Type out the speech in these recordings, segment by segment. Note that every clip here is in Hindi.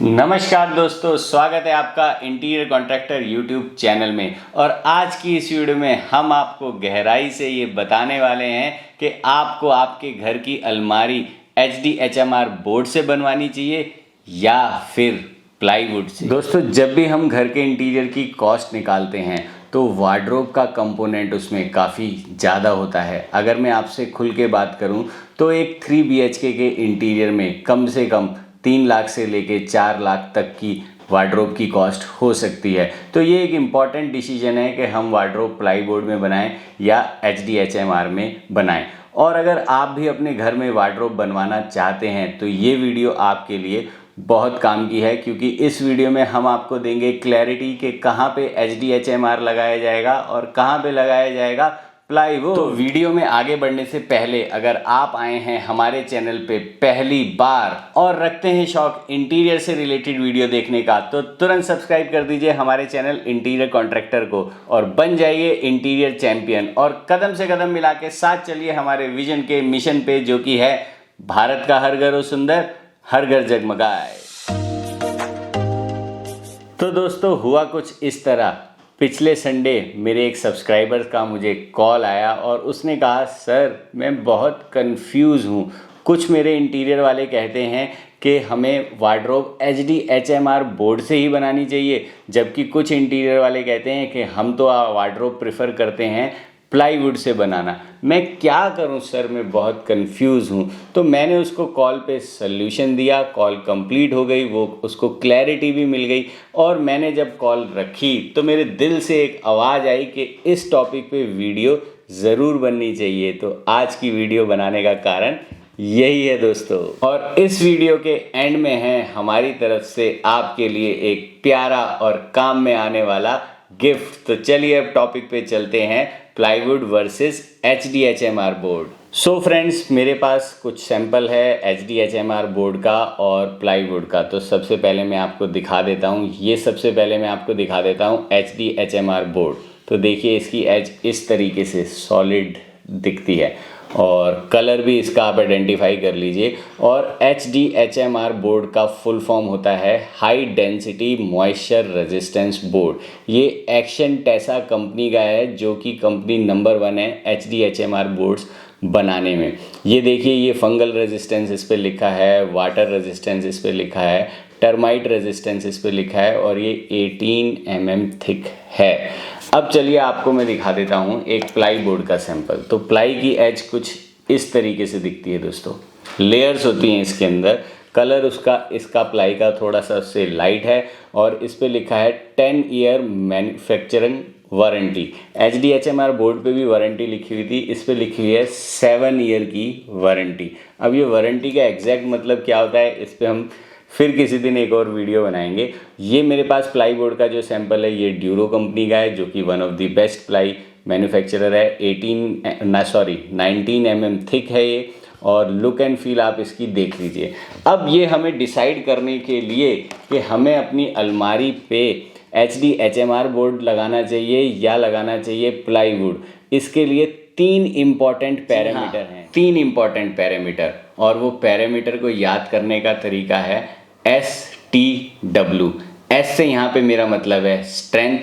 नमस्कार दोस्तों, स्वागत है आपका इंटीरियर कॉन्ट्रैक्टर यूट्यूब चैनल में। और आज की इस वीडियो में हम आपको गहराई से ये बताने वाले हैं कि आपको आपके घर की अलमारी HDHMR बोर्ड से बनवानी चाहिए या फिर प्लाईवुड से। दोस्तों, जब भी हम घर के इंटीरियर की कॉस्ट निकालते हैं तो वार्डरोब का कंपोनेंट उसमें काफ़ी ज़्यादा होता है। अगर मैं आपसे खुल के बात करूं तो एक 3 BHK के इंटीरियर में कम से कम 3 लाख से लेके 4 लाख तक की वार्डरोब की कॉस्ट हो सकती है। तो ये एक इम्पॉर्टेंट डिसीजन है कि हम वार्डरोब प्लाईवुड में बनाएं या HDHMR में बनाएं। और अगर आप भी अपने घर में वार्डरोब बनवाना चाहते हैं तो ये वीडियो आपके लिए बहुत काम की है, क्योंकि इस वीडियो में हम आपको देंगे क्लैरिटी कि कहाँ पे HDHMR लगाया जाएगा और कहाँ पे लगाया जाएगा प्लाईवुड। तो वीडियो में आगे बढ़ने से पहले अगर आप आए हैं हमारे चैनल पे पहली बार और रखते हैं शौक इंटीरियर से रिलेटेड वीडियो देखने का, तो तुरंत सब्सक्राइब कर दीजिए हमारे चैनल इंटीरियर कॉन्ट्रैक्टर को और बन जाइए इंटीरियर चैंपियन। और कदम से कदम मिला के साथ चलिए हमारे विजन के मिशन पे, जो कि है भारत का हर घर हो सुंदर, हर घर जगमगाए। तो दोस्तों, हुआ कुछ इस तरह। पिछले संडे मेरे एक सब्सक्राइबर का मुझे कॉल आया और उसने कहा, सर मैं बहुत कंफ्यूज हूँ। कुछ मेरे इंटीरियर वाले कहते हैं कि हमें वार्डरोब HDHMR बोर्ड से ही बनानी चाहिए, जबकि कुछ इंटीरियर वाले कहते हैं कि हम तो वार्डरोब प्रेफर करते हैं प्लाईवुड से बनाना। मैं क्या करूं सर, मैं बहुत कंफ्यूज हूं। तो मैंने उसको कॉल पे सल्यूशन दिया, कॉल कंप्लीट हो गई, वो उसको क्लैरिटी भी मिल गई। और मैंने जब कॉल रखी तो मेरे दिल से एक आवाज़ आई कि इस टॉपिक पे वीडियो ज़रूर बननी चाहिए। तो आज की वीडियो बनाने का कारण यही है दोस्तों। और इस वीडियो के एंड में है हमारी तरफ से आपके लिए एक प्यारा और काम में आने वाला गिफ्ट। तो चलिए अब टॉपिक पे चलते हैं, plywood versus HDHMR board. So friends, मेरे पास कुछ सैंपल है HDHMR बोर्ड का और प्लाईवुड का। तो सबसे पहले मैं आपको दिखा देता हूँ, ये सबसे पहले मैं आपको दिखा देता हूँ HDHMR बोर्ड। तो देखिए, इसकी एज इस तरीके से सॉलिड दिखती है और कलर भी इसका आप आइडेंटिफाई कर लीजिए। और HDHMR बोर्ड का फुल फॉर्म होता है high density moisture resistance board. ये एक्शन टेसा कंपनी का है, जो कि कंपनी नंबर 1 है HDHMR बोर्ड्स बनाने में। ये देखिए, ये फंगल रेजिस्टेंस इस पर लिखा है, वाटर रेजिस्टेंस इस पर लिखा है, टर्माइट रेजिस्टेंस इस पर लिखा है और ये 18 mm थिक है। अब चलिए आपको मैं दिखा देता हूँ एक प्लाई बोर्ड का सैंपल। तो प्लाई की एज कुछ इस तरीके से दिखती है दोस्तों, लेयर्स होती हैं इसके अंदर। कलर इसका प्लाई का थोड़ा सा उससे लाइट है और इस पे लिखा है 10 year manufacturing warranty. HDHMR board पे भी वारंटी लिखी हुई थी, इस पे लिखी हुई है 7 ईयर की वारंटी। अब ये वारंटी का एग्जैक्ट मतलब क्या होता है, इस पे हम फिर किसी दिन एक और वीडियो बनाएंगे। ये मेरे पास प्लाई बोर्ड का जो सैंपल है ये ड्यूरो कंपनी का है, जो कि one of the best ply manufacturer है। 19 mm थिक है ये, और लुक एंड फील आप इसकी देख लीजिए। अब ये हमें डिसाइड करने के लिए कि हमें अपनी अलमारी पे HDHMR बोर्ड लगाना चाहिए या लगाना चाहिए प्लाईवुड, इसके लिए 3 इम्पॉर्टेंट पैरामीटर हैं। 3 इम्पॉर्टेंट पैरामीटर, और वो पैरामीटर को याद करने का तरीका है STW। S से यहाँ पे मेरा मतलब है स्ट्रेंथ,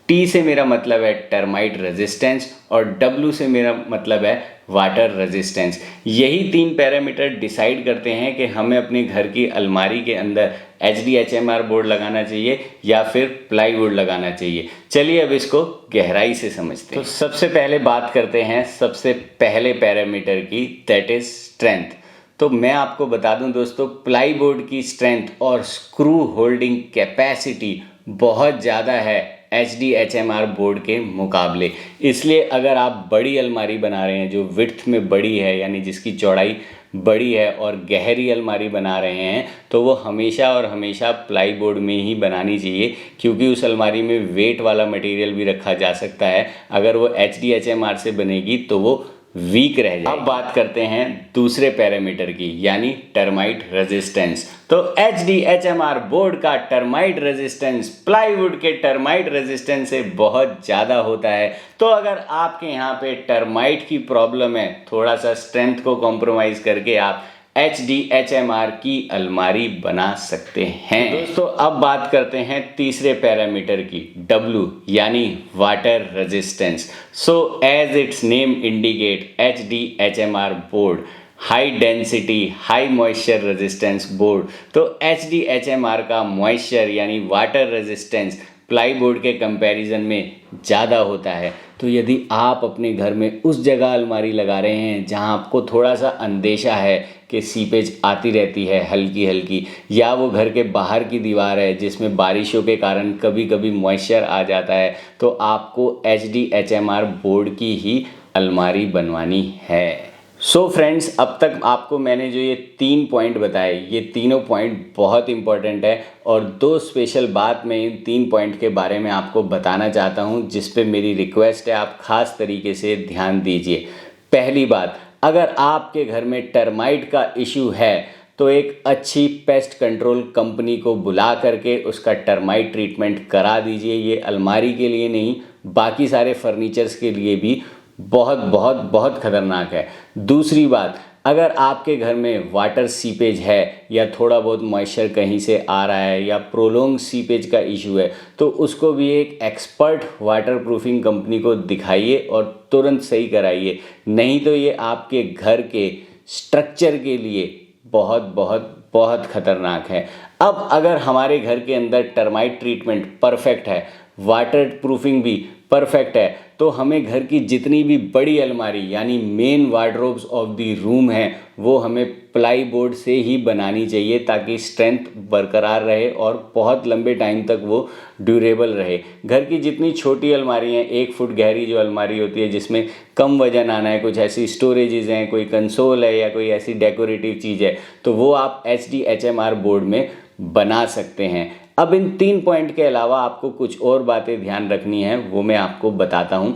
T से मेरा मतलब है टर्माइट रेजिस्टेंस और W से मेरा मतलब है वाटर रेजिस्टेंस। यही 3 पैरामीटर डिसाइड करते हैं कि हमें अपने घर की अलमारी के अंदर HDHMR बोर्ड लगाना चाहिए या फिर प्लाईवुड लगाना चाहिए। चलिए अब इसको गहराई से समझते हैं। तो सबसे पहले बात करते हैं सबसे पहले पैरामीटर की, दैट इज स्ट्रेंथ। तो मैं आपको बता दूं दोस्तों, प्लाई बोर्ड की स्ट्रेंथ और स्क्रू होल्डिंग कैपेसिटी बहुत ज़्यादा है HDHMR बोर्ड के मुकाबले। इसलिए अगर आप बड़ी अलमारी बना रहे हैं जो विड्थ में बड़ी है, यानी जिसकी चौड़ाई बड़ी है, और गहरी अलमारी बना रहे हैं, तो वो हमेशा और हमेशा प्लाई बोर्ड में ही बनानी चाहिए, क्योंकि उस अलमारी में वेट वाला मटेरियल भी रखा जा सकता है। अगर वो HDHMR से बनेगी तो वो वीक रह जाए। अब बात करते हैं दूसरे पैरामीटर की, यानी टर्माइट रेजिस्टेंस। तो HDHMR बोर्ड का टर्माइट रेजिस्टेंस प्लाईवुड के टर्माइट रेजिस्टेंस से बहुत ज़्यादा होता है। तो अगर आपके यहाँ पे टर्माइट की प्रॉब्लम है, थोड़ा सा स्ट्रेंथ को कॉम्प्रोमाइज़ करके आप HDHMR की अलमारी बना सकते हैं। दोस्तों अब बात करते हैं तीसरे पैरामीटर की, W यानी water resistance. So as its name indicate, HDHMR board high density high moisture resistance board. तो HDHMR का मॉइस्चर यानी वाटर रेजिस्टेंस प्लाई बोर्ड के कंपैरिजन में ज़्यादा होता है। तो यदि आप अपने घर में उस जगह अलमारी लगा रहे हैं जहां आपको थोड़ा सा अंदेशा है कि सीपेज आती रहती है हल्की हल्की, या वो घर के बाहर की दीवार है जिसमें बारिशों के कारण कभी कभी मॉइस्चर आ जाता है, तो आपको HDHMR बोर्ड की ही अलमारी बनवानी है। सो फ्रेंड्स, अब तक आपको मैंने जो ये 3 पॉइंट बताए, ये तीनों पॉइंट बहुत इंपॉर्टेंट है और 2 स्पेशल बात मैं इन 3 पॉइंट के बारे में आपको बताना चाहता हूँ, जिस पे मेरी रिक्वेस्ट है आप ख़ास तरीके से ध्यान दीजिए। पहली बात, अगर आपके घर में टर्माइट का इशू है तो एक अच्छी पेस्ट कंट्रोल कंपनी को बुला करके उसका टर्माइट ट्रीटमेंट करा दीजिए। ये अलमारी के लिए नहीं, बाकी सारे फर्नीचर्स के लिए भी बहुत बहुत बहुत खतरनाक है। दूसरी बात, अगर आपके घर में वाटर सीपेज है या थोड़ा बहुत मॉइस्चर कहीं से आ रहा है या प्रोलोंग सीपेज का इशू है, तो उसको भी एक एक्सपर्ट वाटर प्रूफिंग कंपनी को दिखाइए और तुरंत सही कराइए, नहीं तो ये आपके घर के स्ट्रक्चर के लिए बहुत बहुत बहुत खतरनाक है। अब अगर हमारे घर के अंदर टर्माइट ट्रीटमेंट परफेक्ट है, वाटर प्रूफिंग भी परफेक्ट है, तो हमें घर की जितनी भी बड़ी अलमारी यानी main wardrobes of the room है वो हमें प्लाई बोर्ड से ही बनानी चाहिए, ताकि स्ट्रेंथ बरकरार रहे और बहुत लंबे टाइम तक वो ड्यूरेबल रहे। घर की जितनी छोटी अलमारी हैं, 1 फुट गहरी जो अलमारी होती है जिसमें कम वजन आना है, कुछ ऐसी स्टोरेजेस हैं, कोई कंसोल है या कोई ऐसी डेकोरेटिव चीज़ है, तो वो आप HDHMR बोर्ड में बना सकते हैं। अब इन 3 पॉइंट के अलावा आपको कुछ और बातें ध्यान रखनी है, वो मैं आपको बताता हूँ।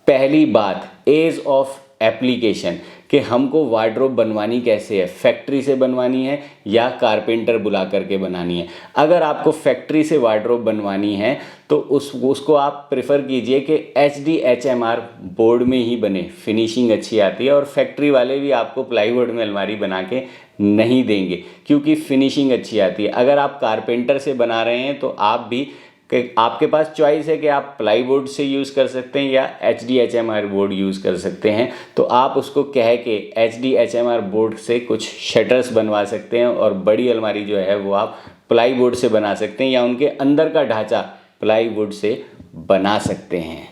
पहली बात, एज ऑफ एप्लीकेशन, कि हमको वार्डरोब बनवानी कैसे है, फैक्ट्री से बनवानी है या कारपेंटर बुला करके बनानी है। अगर आपको फैक्ट्री से वार्डरोब बनवानी है तो उसको आप प्रेफर कीजिए कि HDHMR बोर्ड में ही बने, फिनिशिंग अच्छी आती है और फैक्ट्री वाले भी आपको प्लाईवुड में अलमारी बना के नहीं देंगे क्योंकि फिनिशिंग अच्छी आती है। अगर आप कारपेंटर से बना रहे हैं तो आप भी आपके पास चॉइस है कि आप प्लाई बोर्ड से यूज़ कर सकते हैं या HDHMR बोर्ड यूज़ कर सकते हैं। तो आप उसको कह के HDHMR बोर्ड से कुछ शटर्स बनवा सकते हैं और बड़ी अलमारी जो है वो आप प्लाई बोर्ड से बना सकते हैं या उनके अंदर का ढांचा प्लाई बोर्ड से बना सकते हैं।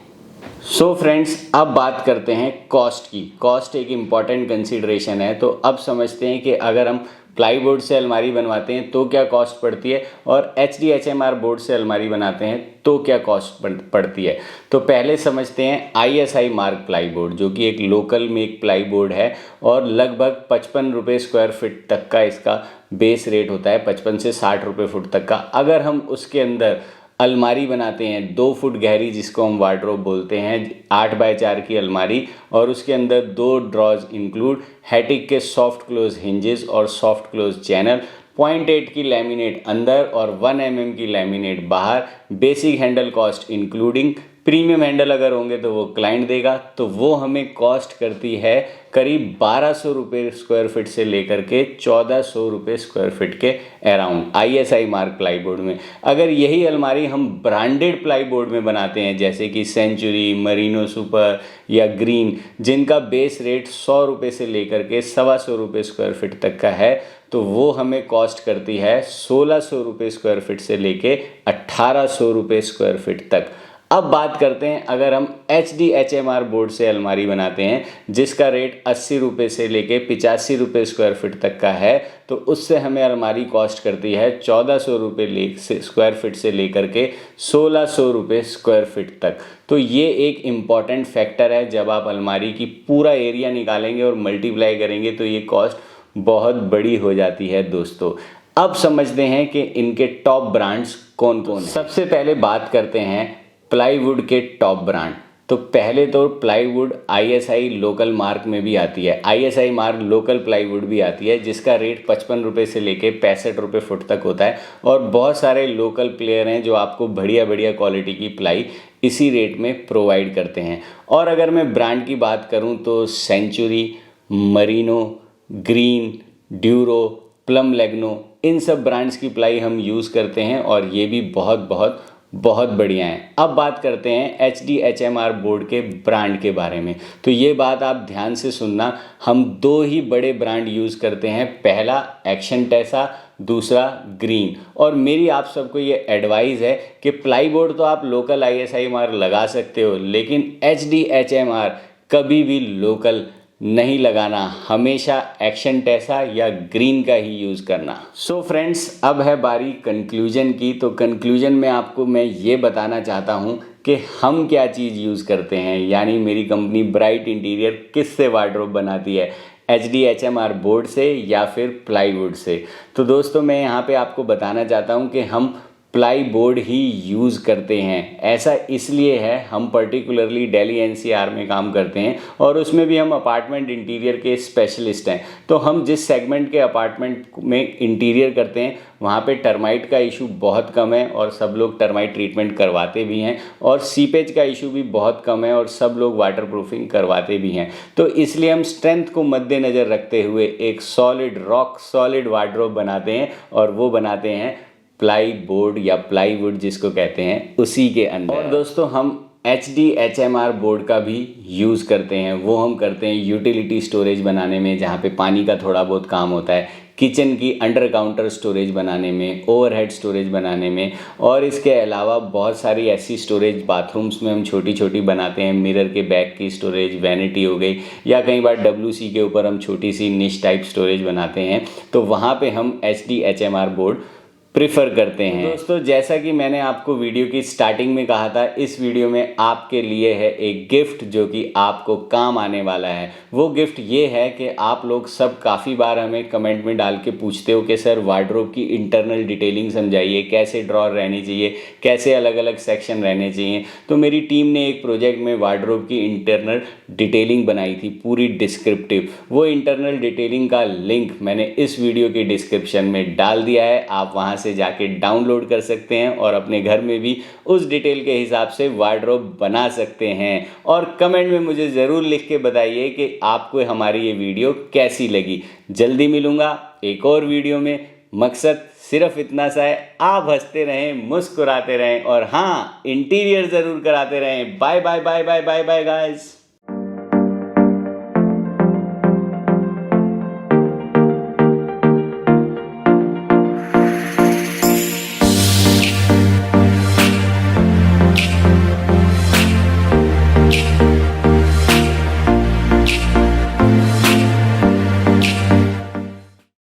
सो फ्रेंड्स, अब बात करते हैं कॉस्ट की। कॉस्ट एक इम्पॉर्टेंट कंसिडरेशन है, तो अब समझते हैं कि अगर हम प्लाई बोर्ड से अलमारी बनवाते हैं तो क्या कॉस्ट पड़ती है और HDHMR बोर्ड से अलमारी बनाते हैं तो क्या कॉस्ट पड़ती है। तो पहले समझते हैं ISI मार्क प्लाई बोर्ड, जो कि एक लोकल में एक प्लाई बोर्ड है और लगभग 55 रुपये स्क्वायर फीट तक का इसका बेस रेट होता है, 55 से 60 रुपये फुट तक का। अगर हम उसके अंदर अलमारी बनाते हैं 2 फुट गहरी, जिसको हम वार्डरोब बोलते हैं, 8 बाय 4 की अलमारी, और उसके अंदर 2 ड्रॉज इंक्लूड, हैटिक के सॉफ्ट क्लोज हिंजेस और सॉफ्ट क्लोज चैनल, 0.8 की लैमिनेट अंदर और 1 mm की लैमिनेट बाहर, basic handle cost including, premium handle अगर होंगे तो वो क्लाइंट देगा, तो वो हमें कॉस्ट करती है करीब 1200 रुपये स्क्वायर फीट से लेकर के 1400 रुपये स्क्वायर फीट के around ISI mark ply board में। अगर यही अलमारी हम ब्रांडेड प्लाई बोर्ड में बनाते हैं जैसे कि सेंचुरी, मरीनो सुपर या ग्रीन, जिनका बेस रेट 100 रुपये से लेकर के 125 रुपये स्क्वायर फीट तक का है, तो वो हमें कॉस्ट करती है 1600 रुपये स्क्वायर फीट से लेके 1800 रुपये स्क्वायर फीट तक। अब बात करते हैं अगर हम HDHMR बोर्ड से अलमारी बनाते हैं जिसका रेट 80 रुपये से लेके 85 रुपये स्क्वायर फीट तक का है, तो उससे हमें अलमारी कॉस्ट करती है 1400 रुपये स्क्वायर फीट से लेकर के 1600 रुपये स्क्वायर फीट तक। तो ये एक इम्पॉर्टेंट फैक्टर है, जब आप अलमारी की पूरा एरिया निकालेंगे और मल्टीप्लाई करेंगे तो ये कॉस्ट बहुत बड़ी हो जाती है दोस्तों। अब समझते हैं कि इनके टॉप ब्रांड्स कौन कौन हैं। सबसे पहले बात करते हैं प्लाईवुड के टॉप ब्रांड। तो पहले तो प्लाईवुड ISI लोकल मार्क में भी आती है, ISI मार्क लोकल प्लाईवुड भी आती है, जिसका रेट 55 रुपये से लेके 65 रुपये फुट तक होता है और बहुत सारे लोकल प्लेयर हैं जो आपको बढ़िया बढ़िया क्वालिटी की प्लाई इसी रेट में प्रोवाइड करते हैं। और अगर मैं ब्रांड की बात करूं तो Century, Merino, Green, Duro, Plum Legno, इन सब ब्रांड्स की प्लाई हम यूज़ करते हैं और ये भी बहुत बहुत बहुत बढ़िया है। अब बात करते हैं HDHMR बोर्ड के ब्रांड के बारे में। तो ये बात आप ध्यान से सुनना, हम दो ही बड़े ब्रांड यूज़ करते हैं, पहला एक्शन टेसा, दूसरा ग्रीन। और मेरी आप सबको ये एडवाइस है कि प्लाई बोर्ड तो आप लोकल ISIMR लगा सकते हो, लेकिन HDHMR कभी भी लोकल नहीं लगाना, हमेशा एक्शन टेसा या ग्रीन का ही यूज़ करना। सो फ्रेंड्स, अब है बारी कंक्लूजन की। तो कंक्लूजन में आपको मैं ये बताना चाहता हूँ कि हम क्या चीज़ यूज़ करते हैं, यानी मेरी कंपनी ब्राइट इंटीरियर किससे वार्डरोब बनाती है, HDHMR बोर्ड से या फिर प्लाईवुड से। तो दोस्तों, मैं यहाँ पे आपको बताना चाहता हूँ कि हम प्लाई बोर्ड ही यूज़ करते हैं। ऐसा इसलिए है, हम पर्टिकुलरली दिल्ली NCR में काम करते हैं और उसमें भी हम अपार्टमेंट इंटीरियर के स्पेशलिस्ट हैं। तो हम जिस सेगमेंट के अपार्टमेंट में इंटीरियर करते हैं वहाँ पे टर्माइट का इशू बहुत कम है और सब लोग टर्माइट ट्रीटमेंट करवाते भी हैं, और सीपेज का इशू भी बहुत कम है और सब लोग वाटर प्रूफिंग करवाते भी हैं। तो इसलिए हम स्ट्रेंथ को मद्देनज़र रखते हुए एक सॉलिड, रॉक सॉलिड वार्डरोब बनाते हैं, और वो बनाते हैं प्लाई बोर्ड या प्लाईवुड जिसको कहते हैं, उसी के अंदर। और दोस्तों, हम HDHMR बोर्ड का भी यूज़ करते हैं। वो हम करते हैं यूटिलिटी स्टोरेज बनाने में, जहाँ पे पानी का थोड़ा बहुत काम होता है, किचन की अंडर काउंटर स्टोरेज बनाने में, ओवरहेड स्टोरेज बनाने में, और इसके अलावा बहुत सारी ऐसी स्टोरेज बाथरूम्स में हम छोटी छोटी बनाते हैं। मिरर के बैक की स्टोरेज, वैनिटी हो गई, या कई बार WC के ऊपर हम छोटी सी निश टाइप स्टोरेज बनाते हैं। तो वहाँ पे हम HDHMR बोर्ड प्रिफर करते हैं। दोस्तों, जैसा कि मैंने आपको वीडियो की स्टार्टिंग में कहा था, इस वीडियो में आपके लिए है एक गिफ्ट जो कि आपको काम आने वाला है। वो गिफ्ट ये है कि आप लोग सब काफ़ी बार हमें कमेंट में डाल के पूछते हो कि सर वार्डरोब की इंटरनल डिटेलिंग समझाइए, कैसे ड्रॉर रहनी चाहिए, कैसे अलग अलग सेक्शन रहने चाहिए। तो मेरी टीम ने एक प्रोजेक्ट में वार्डरोब की इंटरनल डिटेलिंग बनाई थी, पूरी डिस्क्रिप्टिव। वो इंटरनल डिटेलिंग का लिंक मैंने इस वीडियो के डिस्क्रिप्शन में डाल दिया है, आप वहाँ से जाके डाउनलोड कर सकते हैं और अपने घर में भी उस डिटेल के हिसाब से वार्डरोब बना सकते हैं। और कमेंट में मुझे ज़रूर लिख के बताइए कि आपको हमारी ये वीडियो कैसी लगी। जल्दी मिलूँगा एक और वीडियो में। मकसद सिर्फ इतना सा है, आप हंसते रहें, मुस्कुराते रहें, और हाँ, इंटीरियर ज़रूर कराते रहें। Bye bye bye bye bye bye guys.